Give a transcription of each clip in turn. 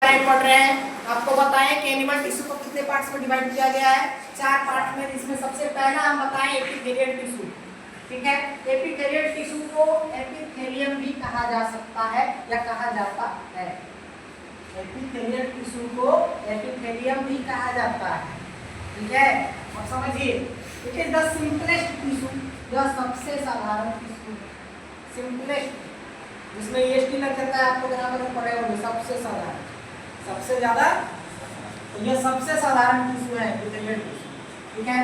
पढ़ रहे हैं। आपको बताएं कि एनिमल टिश्यू को कितने पार्ट्स में डिवाइड किया गया है? 4 पार्ट में। इसमें सबसे पहला हम बताएं एपिथेलियल टिश्यू। ठीक है, एपिथेलियल टिश्यू को एपिथेलियम भी कहा जा सकता है या कहा जाता है। एपिथेलियल टिश्यू को एपिथेलियम भी कहा जाता है। ठीक है, अब समझिए, it is the simplest tissue, यह सबसे साधारण टिश्यू, सिंपलेस्ट, जिसमें ईएसटी लग जाता है। आपको ग्रामर में पढ़े होंगे, सबसे साधारण, सबसे ज्यादा, तो यह सबसे साधारण टिश्यू है एपिथेलियल टिश्यू। ठीक है,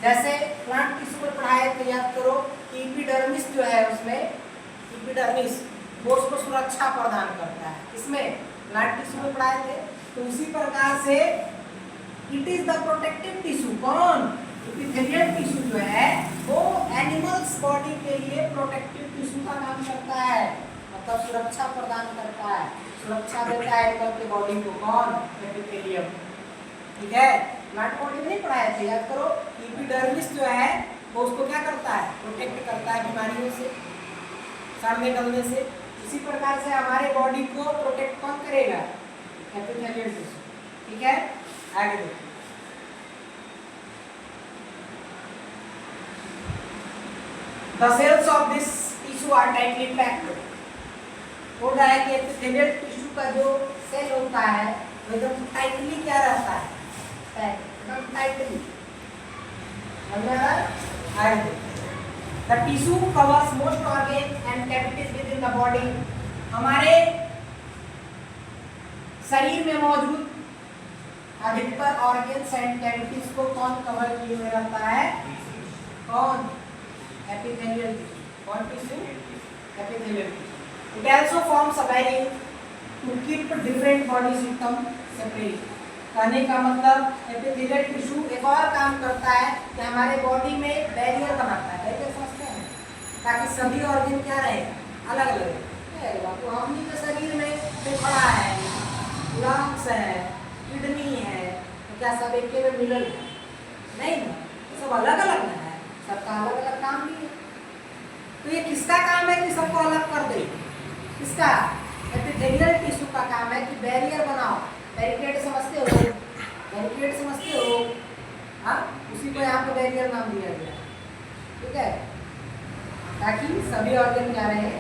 जैसे प्लांट टिश्यू को पढ़ाए तो याद करो कि एपिडर्मिस जो है उसमें, एपिडर्मिस वो उसको सुरक्षा प्रदान करता है। इसमें प्लांट टिश्यू में पढ़ाए थे, तो उसी प्रकार से it is the protective tissue. कौन? एपिथेलियल टिश्यू जो है वो एनिमल्स बॉडी के लिए प्रोटेक्टिव टिश्यू का काम करता है, मतलब सुरक्षा प्रदान करता है, सुरक्षा देता है एनिमल के बॉडी को। कौन? एपिथेलियम। ठीक है, प्लांट बॉडी में नहीं पढ़ाए थे, याद करो। एपिडर्मिस जो है वो उसको क्या करता है? प्रोटेक्ट करता है बीमारियों से, सड़ने गलने से। इसी प्रकार से हमारे बॉडी को प्रोटेक्ट कौन करेगा? Epithelial tissue. ठीक है, आगे देखिए। The cells of this tissue are tightly packed. बोल रहा है कि एपिथेलियल टिश्यू का जो सेल होता है वो एकदम टाइटली क्या रहता है? पैक, एकदम tightly. The tissue covers most organs and cavities within the body. हमारे शरीर में मौजूद अधिकतर ऑर्गन्स एंड कैविटीज को कौन कवर किए हुए रहता है? कौन? Epithelial tissue. कौन tissue? Epithelial tissue. It also forms a barrier to keep different body system separate. कहने का मतलब एपिथेलियल टिश्यू एक और काम करता है कि हमारे बॉडी में बैरियर बनाता है। बैरियर समझते हैं, ताकि सभी ऑर्गन क्या रहे? अलग अलग रहे। तो हमनी के शरीर में फेफड़ा है, लंग्स है, किडनी है, तो क्या सब एक में मिलल है? नहीं ना, सब अलग अलग है, सबका अलग अलग काम भी है। तो ये किसका काम है कि सबको अलग कर दे? किसका? एपिथेलियल टिश्यू का काम है कि बैरियर बनाओ। बैरिकेड समझते हो? बैरिकेड समझते हो? हाँ, उसी को यहाँ पे बैरियर नाम दिया गया। ठीक है, ताकि सभी ऑर्गन क्या रहे?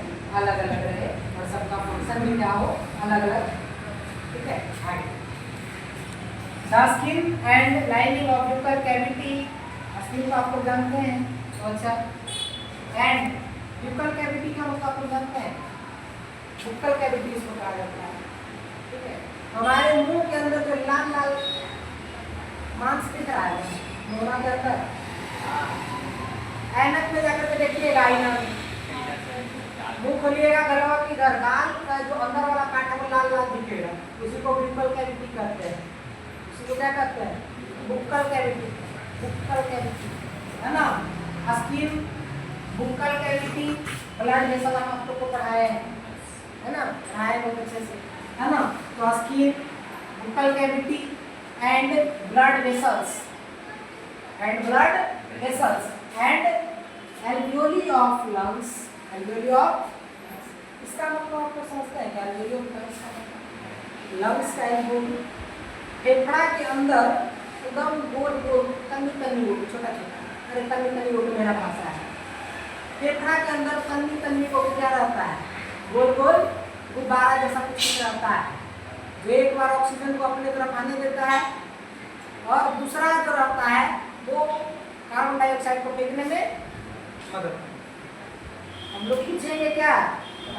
अलग अलग रहे और सबका फंक्शन भी क्या हो? अलग अलग। ठीक है, आगे। The skin and lining of equal cavity, skin को आप लोग जानते हैं तो अच्छा। एंड यूकल कैविटी का मतलब आप लोग जानते हैं? बुक्कल कैविटी इसको कहा जाता है। ठीक है, हमारे मुंह के अंदर जो लाल लाल मांस दिख रहा है मोना के अंदर, ऐनक में जाकर के देखिएगा, ऐनक मुंह खोलिएगा, गलवा की इधर गाल का जो अंदर वाला पार्ट है वो लाल लाल दिखेगा, उसी को बुक्कल कैविटी कहते हैं। उसी को क्या कहते हैं? बुक्कल कैविटी। बुक्कल कैविटी है ना। Skin, Bukkal cavity, blood vessel हम आप लोग को पढ़ाए है ना, पढ़ाए बहुत अच्छे से, है ना। तो skin, Bukkal cavity and blood vessels, and blood vessels and alveoli of lungs. Alveoli of, इसका मतलब आप लोग समझते हैं क्या? एल्वियोली ऑफ लंग्स का एल्वियोली फेफड़ा के अंदर एकदम गोल गोल, तनी तनी गोल, छोटा छोटा, अरे तनी तनी गोल मेरा भाषा है। फेफड़ा के अंदर तनी तनी गोल क्या रहता है? गोल गोल गुब्बारा जैसा कुछ रहता है, जो एक बार ऑक्सीजन को अपने तरफ आने देता है और दूसरा जो रहता है वो कार्बन डाइऑक्साइड को फेंकने में मदद। हम लोग खींचेंगे क्या?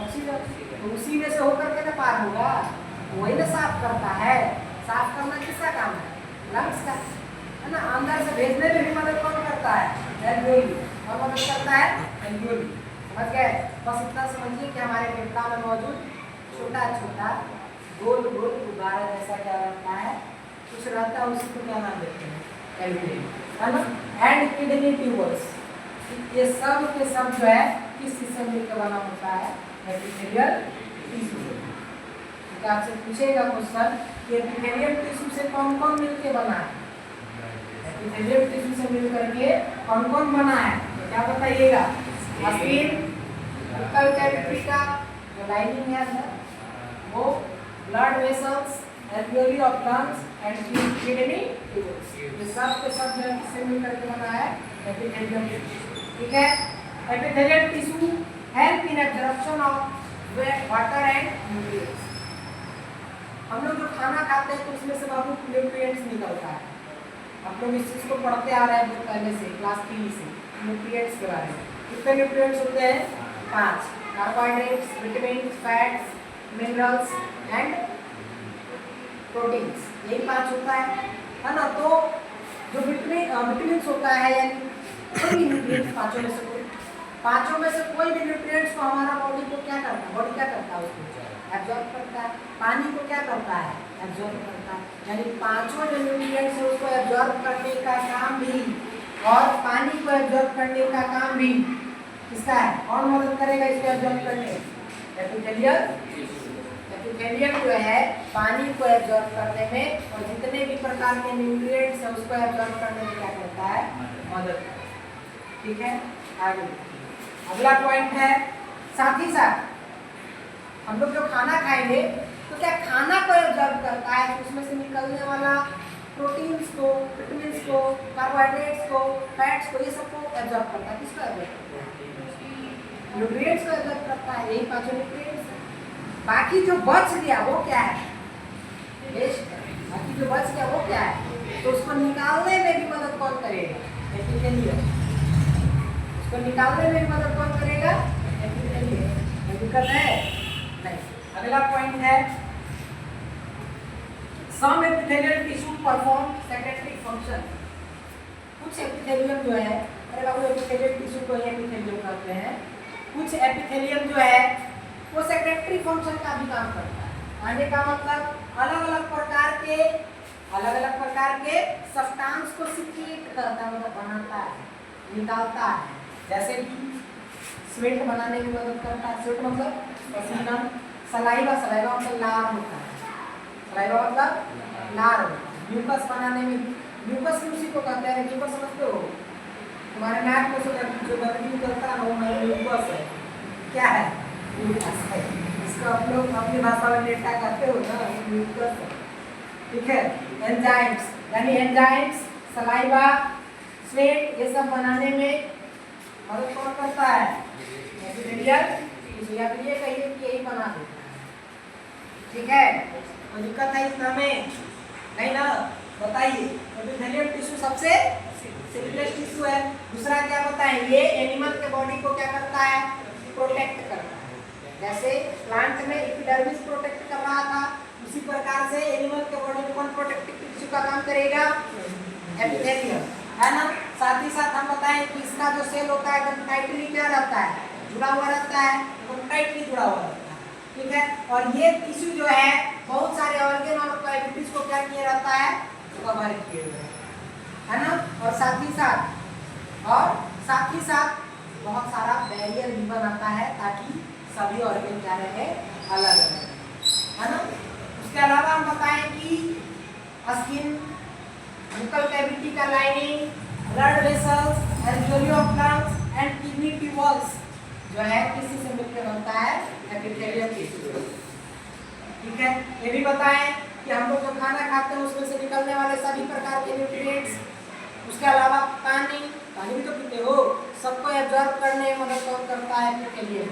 ऑक्सीजन, तो उसी में से होकर के ना पार होगा, वही ना साफ करता है। साफ करना किसका काम है? लंग्स का, है ना। अंदर से भेजने में भी मदद कौन करता है? एल्वियोली। और मदद करता है एल्वियोली। समझ गए? बस इतना समझिए कि हमारे फेफड़ा में मौजूद छोटा छोटा गोल गोल गुब्बारा जैसा क्या रहता है, कुछ रहता है, उसी को क्या नाम देते हैं? एल्वियोली, है ना। एंड किडनी ट्यूबर्स, ये सब के सब जो है किस चीज से मिलकर बना होता है? एपिथेलियल टिश्यू से। तो आपसे पूछेगा क्वेश्चन कि एपिथेलियल टिश्यू से कौन कौन मिलकर बना है? एपिथेलियल टिश्यू से मिलकर के कौन कौन बना है? तो क्या बताइएगा? स्किन, बुक्कल कैविटी का जो लाइनिंग है अंदर वो blood vessels, alveoli of lungs and kidney tubes. ये सब के सब जो है किससे मिलकर के बना है? एपिथेलियम। ठीक है, epithelial tissue help in absorption of water and nutrients. हम लोग जो खाना खाते हैं तो उसमें से बहुत न्यूट्रिएंट्स निकलता है। आप लोग इस चीज को पढ़ते आ रहे हैं बहुत पहले से, क्लास 3 से, न्यूट्रिएंट्स के बारे में। कितने न्यूट्रिएंट्स होते हैं? 5। Carbohydrates, vitamin, fats, minerals and proteins, यही 5 होता है ना। तो जो विटामिन्स होता है यानी कोई भी न्यूट्रिएंट्स, पांचों में से कोई भी न्यूट्रिएंट्स को हमारा बॉडी को क्या करता है? बॉडी क्या करता है? उसको एब्जॉर्ब करता है। पानी को क्या करता है? एब्जॉर्ब करता है। यानी पांचों जो न्यूट्रिएंट्स है उसको एब्जॉर्ब करने का काम भी, और पानी को एब्जॉर्ब करने का काम भी किसका है? कौन मदद करेगा इसको एब्जॉर्ब करने? एपिथेलियल। एपिथेलियम जो है पानी को एब्जॉर्ब करने में और जितने भी प्रकार के न्यूट्रिएंट्स है उसको एब्जॉर्ब करने में क्या करता है? मदद करता है। ठीक है, आगे अगला पॉइंट है, साथ ही साथ हम लोग जो खाना खाएंगे तो क्या खाना को एब्जॉर्ब करता है? तो उसमें से निकलने वाला प्रोटीन्स को, विटामिन्स को, कार्बोहाइड्रेट्स को, फैट्स को, ये सबको एब्जॉर्ब करता है। किसको एब्जॉर्ब करता है? न्यूट्रिएंट्स को एब्जॉर्ब करता है। यही 5 न्यूट्रिएंट्स है। बाकी जो बच गया वो क्या है? वेस्ट। बाकी जो बच गया वो क्या है? तो उसको निकालने में भी मदद कौन करेगा? एपिथेलियम। उसको निकालने में भी मदद कौन करेगा? एपिथेलियम। दिक्कत है? नहीं। अगला पॉइंट है, some epithelial tissue perform secretory function. कुछ एपिथेलियम जो है, अरे बाबू एपिथेलियल टिश्यू को ही एपिथेलियम कहते हैं। कुछ एपिथेलियम जो है वो सेक्रेटरी फंक्शन का भी काम करता है। कहने का मतलब अलग अलग प्रकार के सब्सटेंस को सीक्रेट करता है, मतलब बनाता है, निकालता है। जैसे कि स्वेट बनाने में मदद करता है। स्वेट मतलब पसीना। सलाइवा, सलाइवा मतलब लार होता है। सलाइवा मतलब लार होता है। म्यूकस बनाने में, म्यूकस भी उसी को कहते हैं। म्यूकस समझते हो? तुम्हारे नाक में जो गंदगी निकलता है वो म्यूकस है। क्या है? म्यूकस है। इसको आप लोग अपनी भाषा में डेटा कहते हो ना, म्यूकस है। ठीक है, एंजाइम्स यानी एंजाइम्स, सलाइवा, स्वेट, ये सब बनाने में मदद कौन करता है? एपिथेलियल। या फिर ये कहिए कि यही बना देता है। ठीक है, तो दिक्कत है इतना में? नहीं ना? बताइए, एपिथेलियल टिश्यू सबसे सिंपलेस्ट टिश्यू है। दूसरा क्या बताएं? ये एनिमल के बॉडी को क्या करता है? प्रोटेक्ट करता है। जैसे प्लांट में एपिडर्मिस प्रोटेक्ट कर रहा था, उसी प्रकार से एनिमल के बॉडी में कौन प्रोटेक्टिव टिश्यू का काम करेगा? एपिथेलियल, है ना। साथ ही साथ हम बताएं कि इसका जो सेल होता है एकदम टाइटली क्या रहता है? जुड़ा हुआ रहता है, एकदम टाइटली जुड़ा हुआ रहता है। ठीक है, और ये टिश्यू जो है बहुत सारे ऑर्गन और कैविटीज को क्या किया रहता है? कवर किए हुए है ना। और साथ ही साथ बहुत सारा बैरियर भी बनाता है ताकि सभी ऑर्गन क्या रहे? अलग अलग, है ना। उसके अलावा हम बताएं कि स्किन, बुकल कैविटी का lining, blood vessels, alveoli of lungs and kidney tubes जो है किसी से मिलकर बनता है? Epithelial tissue. ठीक है, ये भी बताएं कि हम लोग जो खाना खाते हैं उसमें से निकलने वाले सभी प्रकार के न्यूट्रिएंट्स, उसके अलावा पानी भी तो पीते हो, सबको एब्जॉर्ब करने में मदद कौन करता है? एपिथेलियम।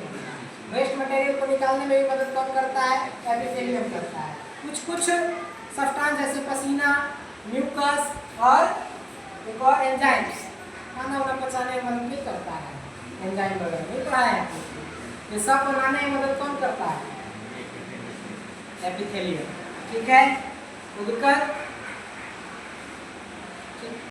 वेस्ट मटेरियल को निकालने में भी मदद कौन करता है? एपिथेलियम करता है। कुछ सब्सटेंस जैसे पसीना, म्यूकस और एक और एंजाइम्स, खाना पचाने में मदद नहीं करता है। एंजाइम वगैरह नहीं पढ़ाया है। ये सब बनाने में मदद कौन करता है? एपिथेलियम। ठीक है, तो दिक्कत